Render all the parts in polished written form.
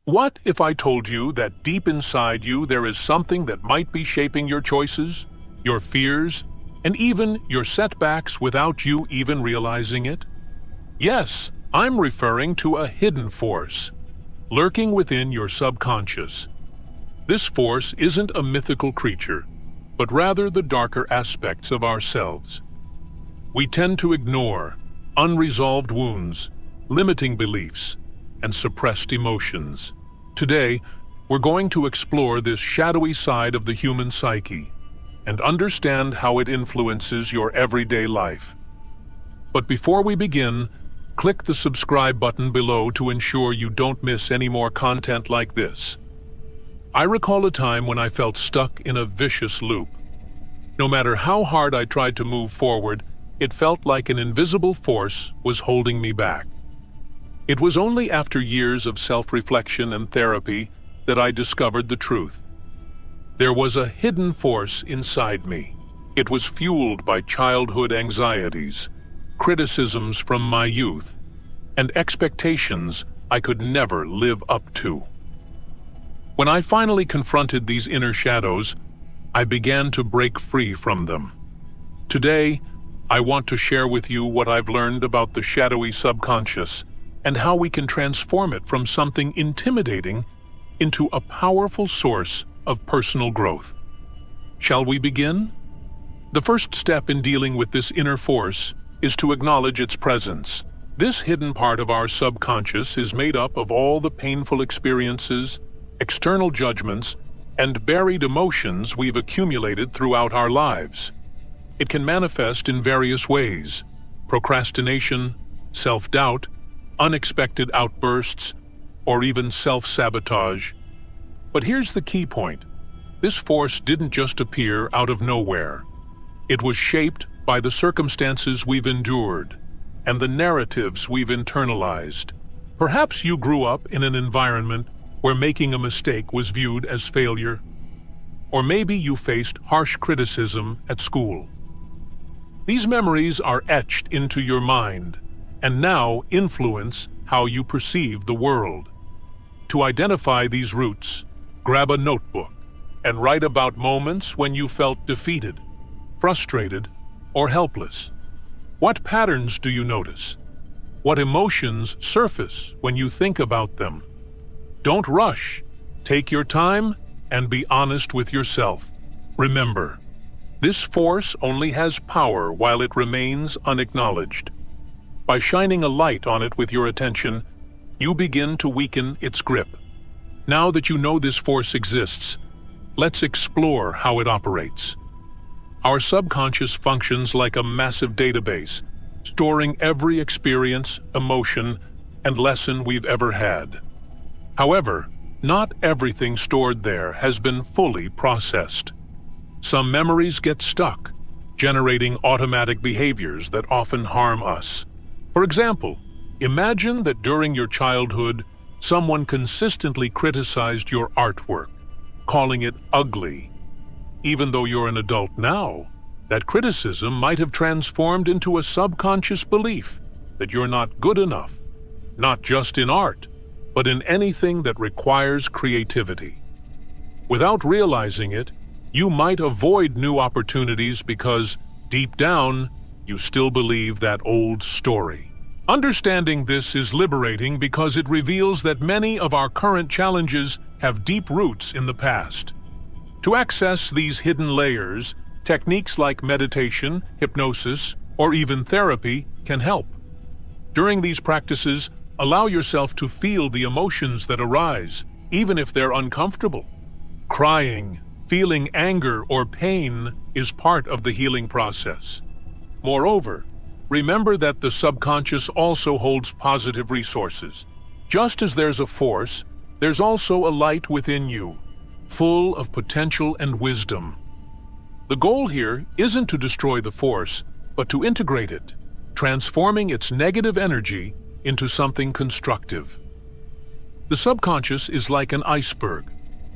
What if I told you that deep inside you there is something that might be shaping your choices, your fears, and even your setbacks without you even realizing it? Yes, I'm referring to a hidden force, lurking within your subconscious. This force isn't a mythical creature, but rather the darker aspects of ourselves. We tend to ignore unresolved wounds, limiting beliefs, and suppressed emotions. Today, we're going to explore this shadowy side of the human psyche and understand how it influences your everyday life. But before we begin, click the subscribe button below to ensure you don't miss any more content like this. I recall a time when I felt stuck in a vicious loop. No matter how hard I tried to move forward, it felt like an invisible force was holding me back. It was only after years of self-reflection and therapy that I discovered the truth. There was a hidden force inside me. It was fueled by childhood anxieties, criticisms from my youth, and expectations I could never live up to. When I finally confronted these inner shadows, I began to break free from them. Today, I want to share with you what I've learned about the shadowy subconscious and how we can transform it from something intimidating into a powerful source of personal growth. Shall we begin? The first step in dealing with this inner force is to acknowledge its presence. This hidden part of our subconscious is made up of all the painful experiences, external judgments, and buried emotions we've accumulated throughout our lives. It can manifest in various ways: procrastination, self-doubt, unexpected outbursts, or even self-sabotage. But here's the key point. This force didn't just appear out of nowhere. It was shaped by the circumstances we've endured and the narratives we've internalized. Perhaps you grew up in an environment where making a mistake was viewed as failure, or maybe you faced harsh criticism at school. These memories are etched into your mind and now influence how you perceive the world. To identify these roots, grab a notebook and write about moments when you felt defeated, frustrated, or helpless. What patterns do you notice? What emotions surface when you think about them? Don't rush. Take your time and be honest with yourself. Remember, this force only has power while it remains unacknowledged. By shining a light on it with your attention, you begin to weaken its grip. Now that you know this force exists, let's explore how it operates. Our subconscious functions like a massive database, storing every experience, emotion, and lesson we've ever had. However, not everything stored there has been fully processed. Some memories get stuck, generating automatic behaviors that often harm us. For example, imagine that during your childhood, someone consistently criticized your artwork, calling it ugly. Even though you're an adult now, that criticism might have transformed into a subconscious belief that you're not good enough, not just in art, but in anything that requires creativity. Without realizing it, you might avoid new opportunities because, deep down, you still believe that old story. Understanding this is liberating because it reveals that many of our current challenges have deep roots in the past. To access these hidden layers, techniques like meditation, hypnosis, or even therapy can help. During these practices, allow yourself to feel the emotions that arise, even if they're uncomfortable. Crying, feeling anger or pain is part of the healing process. Moreover, remember that the subconscious also holds positive resources. Just as there's a force, there's also a light within you, full of potential and wisdom. The goal here isn't to destroy the force, but to integrate it, transforming its negative energy into something constructive. The subconscious is like an iceberg.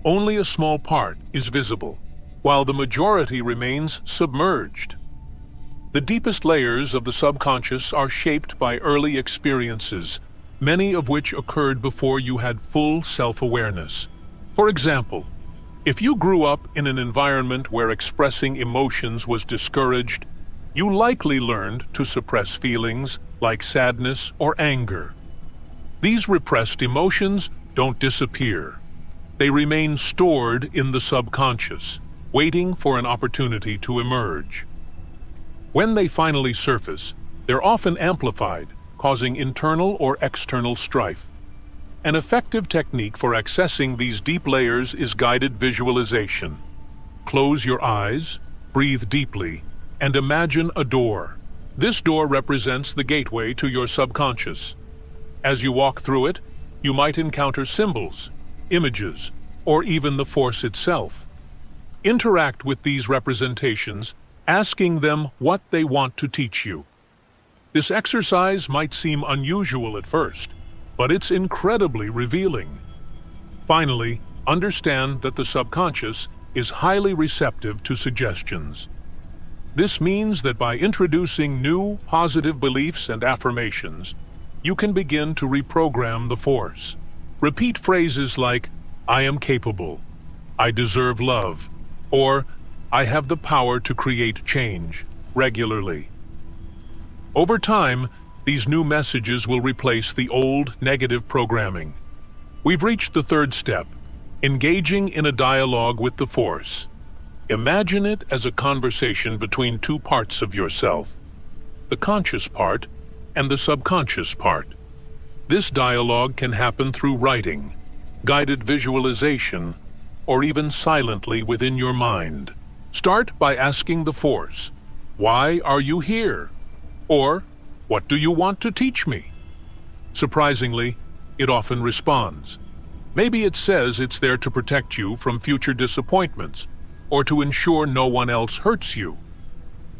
Only a small part is visible, while the majority remains submerged. The deepest layers of the subconscious are shaped by early experiences, many of which occurred before you had full self-awareness. For example, if you grew up in an environment where expressing emotions was discouraged, you likely learned to suppress feelings like sadness or anger. These repressed emotions don't disappear. They remain stored in the subconscious, waiting for an opportunity to emerge. When they finally surface, they're often amplified, causing internal or external strife. An effective technique for accessing these deep layers is guided visualization. Close your eyes, breathe deeply, and imagine a door. This door represents the gateway to your subconscious. As you walk through it, you might encounter symbols, images, or even the force itself. Interact with these representations, asking them what they want to teach you. This exercise might seem unusual at first, but it's incredibly revealing. Finally, understand that the subconscious is highly receptive to suggestions. This means that by introducing new, positive beliefs and affirmations, you can begin to reprogram the force. Repeat phrases like, "I am capable," "I deserve love," or "I have the power to create change," regularly. Over time, these new messages will replace the old, negative programming. We've reached the third step, engaging in a dialogue with the force. Imagine it as a conversation between two parts of yourself, the conscious part and the subconscious part. This dialogue can happen through writing, guided visualization, or even silently within your mind. Start by asking the force, "Why are you here?" Or, "What do you want to teach me?" Surprisingly, it often responds. Maybe it says it's there to protect you from future disappointments, or to ensure no one else hurts you.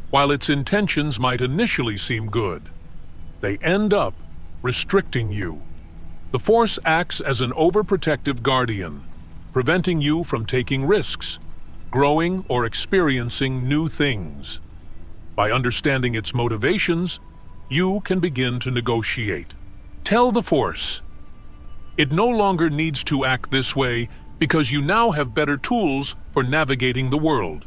While its intentions might initially seem good, they end up restricting you. The force acts as an overprotective guardian, preventing you from taking risks, growing, or experiencing new things. By understanding its motivations, you can begin to negotiate. Tell the force, it no longer needs to act this way because you now have better tools for navigating the world.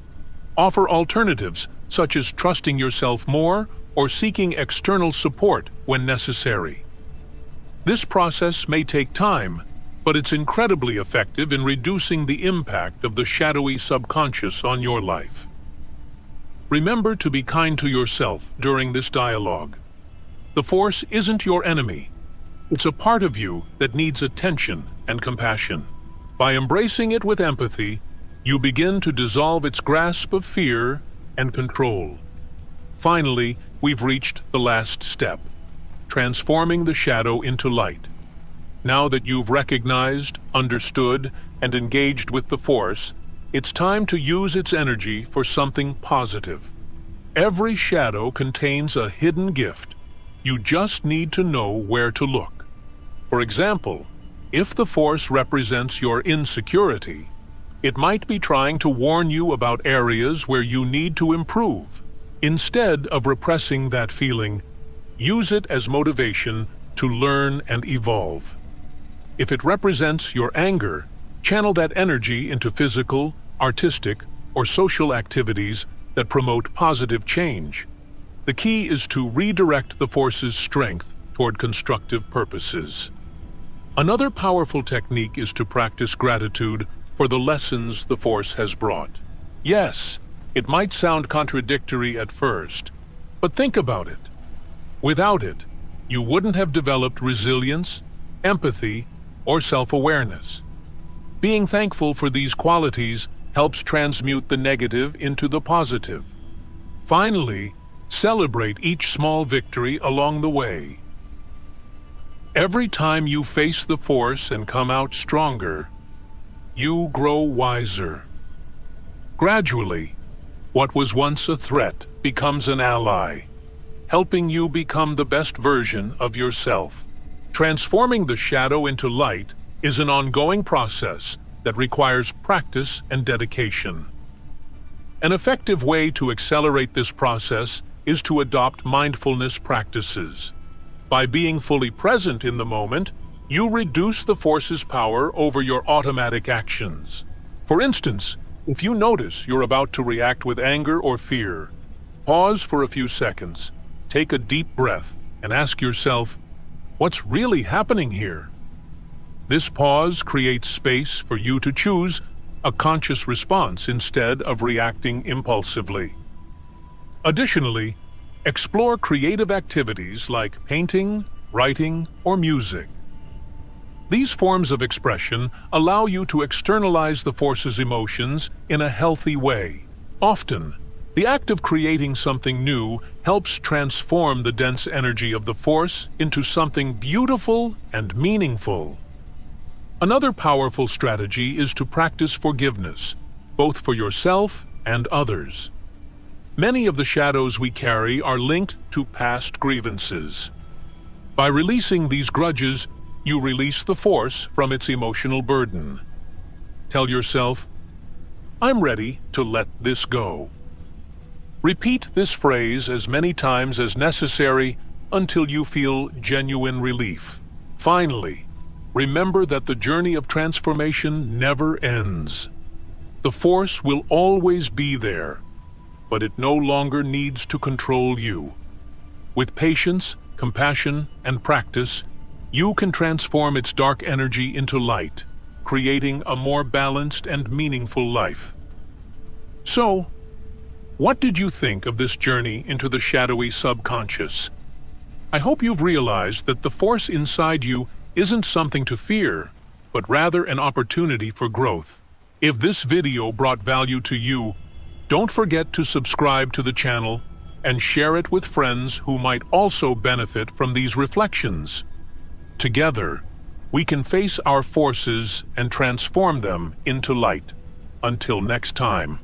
Offer alternatives, such as trusting yourself more or seeking external support when necessary. This process may take time, but it's incredibly effective in reducing the impact of the shadowy subconscious on your life. Remember to be kind to yourself during this dialogue. The force isn't your enemy. It's a part of you that needs attention and compassion. By embracing it with empathy, you begin to dissolve its grasp of fear and control. Finally, we've reached the last step, transforming the shadow into light. Now that you've recognized, understood, and engaged with the force, it's time to use its energy for something positive. Every shadow contains a hidden gift. You just need to know where to look. For example, if the force represents your insecurity, it might be trying to warn you about areas where you need to improve. Instead of repressing that feeling, use it as motivation to learn and evolve. If it represents your anger, channel that energy into physical, artistic, or social activities that promote positive change. The key is to redirect the force's strength toward constructive purposes. Another powerful technique is to practice gratitude for the lessons the force has brought. Yes, it might sound contradictory at first, but think about it. Without it, you wouldn't have developed resilience, empathy, or self-awareness. Being thankful for these qualities helps transmute the negative into the positive. Finally, celebrate each small victory along the way. Every time you face the force and come out stronger, you grow wiser. Gradually, what was once a threat becomes an ally, helping you become the best version of yourself. Transforming the shadow into light is an ongoing process that requires practice and dedication. An effective way to accelerate this process is to adopt mindfulness practices. By being fully present in the moment, you reduce the force's power over your automatic actions. For instance, if you notice you're about to react with anger or fear, pause for a few seconds, take a deep breath, and ask yourself, what's really happening here? This pause creates space for you to choose a conscious response instead of reacting impulsively. Additionally, explore creative activities like painting, writing, or music. These forms of expression allow you to externalize the force's emotions in a healthy way. Often, the act of creating something new helps transform the dense energy of the force into something beautiful and meaningful. Another powerful strategy is to practice forgiveness, both for yourself and others. Many of the shadows we carry are linked to past grievances. By releasing these grudges, you release the force from its emotional burden. Tell yourself, I'm ready to let this go. Repeat this phrase as many times as necessary until you feel genuine relief. Finally, remember that the journey of transformation never ends. The force will always be there, but it no longer needs to control you. With patience, compassion, and practice, you can transform its dark energy into light, creating a more balanced and meaningful life. So, what did you think of this journey into the shadowy subconscious? I hope you've realized that the force inside you isn't something to fear, but rather an opportunity for growth. If this video brought value to you, don't forget to subscribe to the channel and share it with friends who might also benefit from these reflections. Together, we can face our forces and transform them into light. Until next time.